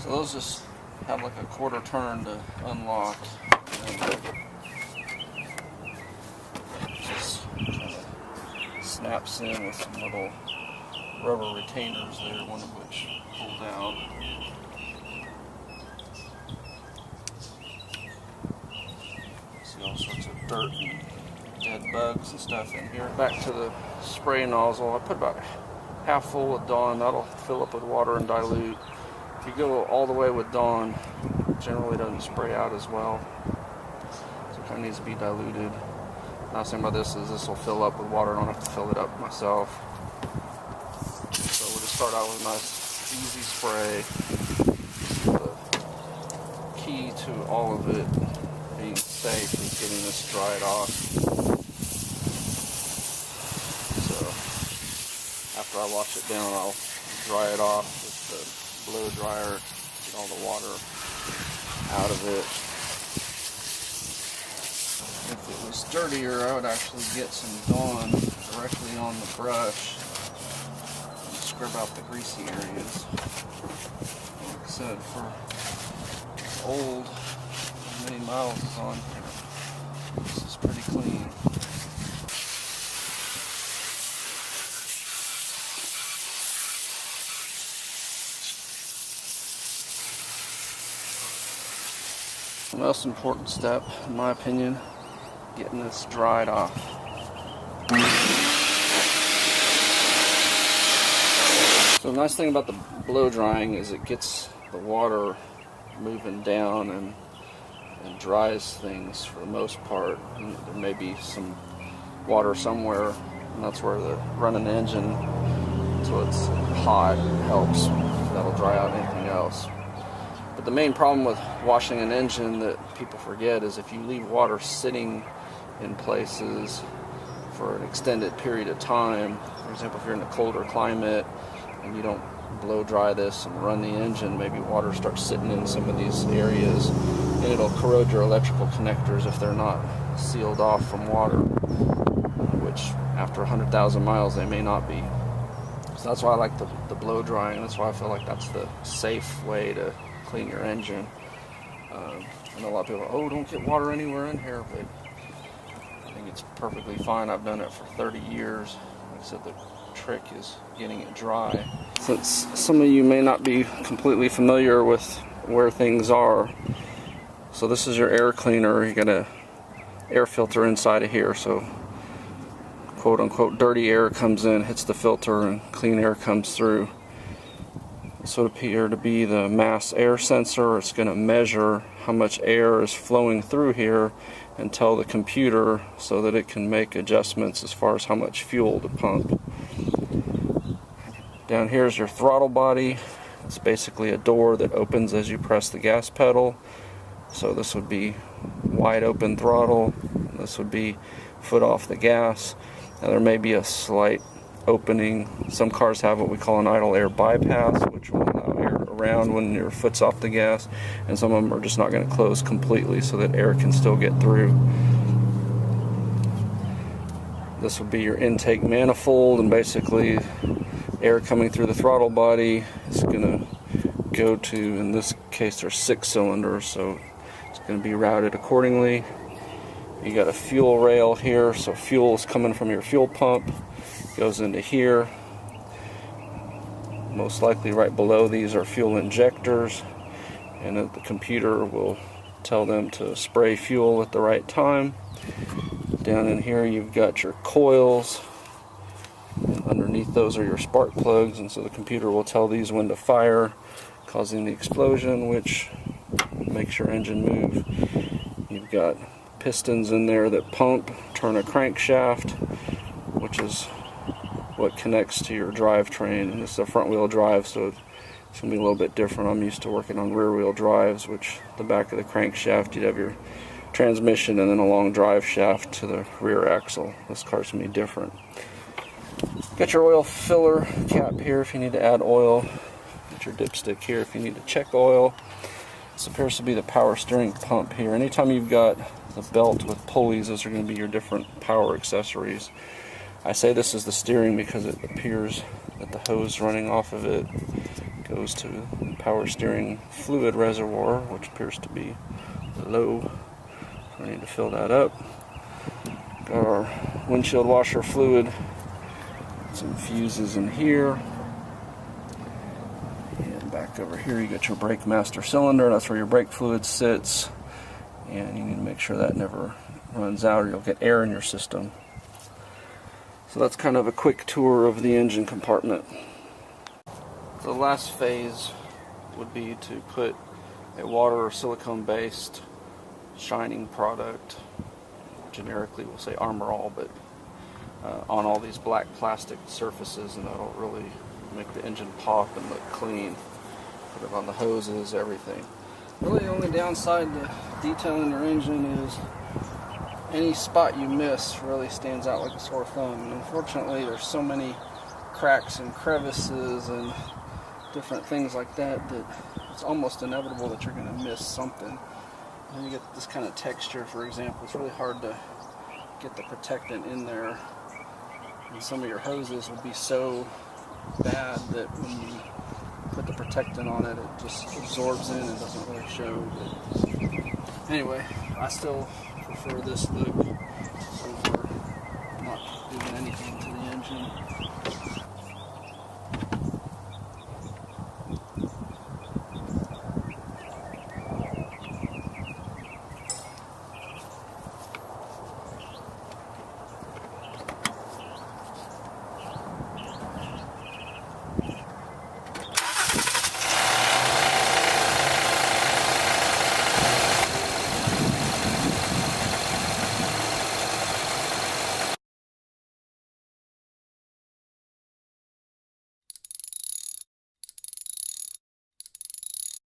So those just have like a quarter turn to unlock. And just kind of snaps in with some little rubber retainers there, one of which pull down. See all sorts of dirt and dead bugs and stuff in here. Back to the spray nozzle. I put about half full with Dawn. That'll fill up with water and dilute. If you go all the way with Dawn, it generally doesn't spray out as well. So it kind of needs to be diluted. Nice thing about this is this will fill up with water. I don't have to fill it up myself. So we'll just start out with a nice easy spray. The key to all of it being safe is getting this dried off. So after I wash it down, I'll dry it off with the blow dryer, get all the water out of it. If it was dirtier, I would actually get some Dawn directly on the brush and scrub out the greasy areas. Like I said, for old, many miles is on here, this is pretty clean. The most important step, in my opinion, getting this dried off. So the nice thing about the blow drying is it gets the water moving down and dries things for the most part. And there may be some water somewhere, and that's where the running the engine until it's hot helps. That'll dry out anything else. But the main problem with washing an engine that people forget is if you leave water sitting in places for an extended period of time, for example, if you're in a colder climate and you don't blow dry this and run the engine, maybe water starts sitting in some of these areas and it'll corrode your electrical connectors if they're not sealed off from water, which after 100,000 miles they may not be. So that's why I like the blow drying. That's why I feel like that's the safe way to clean your engine. I know a lot of people are, oh, don't get water anywhere in here, but I think it's perfectly fine. I've done it for 30 years. Like I said, the trick is getting it dry. Since some of you may not be completely familiar with where things are, so this is your air cleaner. You got a air filter inside of here, so quote unquote dirty air comes in, hits the filter, and clean air comes through. This would appear to be the mass air sensor. It's going to measure how much air is flowing through here and tell the computer so that it can make adjustments as far as how much fuel to pump. Down here is your throttle body. It's basically a door that opens as you press the gas pedal. So this would be wide open throttle. This would be foot off the gas. Now there may be a slight opening. Some cars have what we call an idle air bypass, which will allow air around when your foot's off the gas, and some of them are just not going to close completely so that air can still get through. This would be your intake manifold, and basically air coming through the throttle body is going to go to, in this case there's 6 cylinders, so it's going to be routed accordingly. You got a fuel rail here, so fuel is coming from your fuel pump, goes into here. Most likely right below these are fuel injectors, and the computer will tell them to spray fuel at the right time. Down in here you've got your coils, and underneath those are your spark plugs, and so the computer will tell these when to fire, causing the explosion, which makes your engine move. You've got pistons in there that pump, turn a crankshaft, which is what connects to your drivetrain. And this is a front wheel drive, so it's going to be a little bit different. I'm used to working on rear wheel drives, which the back of the crankshaft you'd have your transmission and then a long drive shaft to the rear axle. This car's going to be different. Got your oil filler cap here if you need to add oil. Got your dipstick here if you need to check oil. This appears to be the power steering pump here. Anytime you've got the belt with pulleys, those are going to be your different power accessories. I say this is the steering because it appears that the hose running off of it goes to the power steering fluid reservoir, which appears to be low. So I need to fill that up. Got our windshield washer fluid, some fuses in here. And back over here you got your brake master cylinder, that's where your brake fluid sits. And you need to make sure that never runs out or you'll get air in your system. So that's kind of a quick tour of the engine compartment. The last phase would be to put a water or silicone based shining product, generically we'll say Armor All, but on all these black plastic surfaces, and that'll really make the engine pop and look clean. Put it on the hoses, everything. Really the only downside to detailing your engine is any spot you miss really stands out like a sore thumb. And unfortunately there's so many cracks and crevices and different things like that that it's almost inevitable that you're going to miss something. And you get this kind of texture, for example. It's really hard to get the protectant in there, and some of your hoses will be so bad that when you put the protectant on it, it just absorbs in and doesn't really show. But anyway, I still prefer this look over not doing anything to the engine.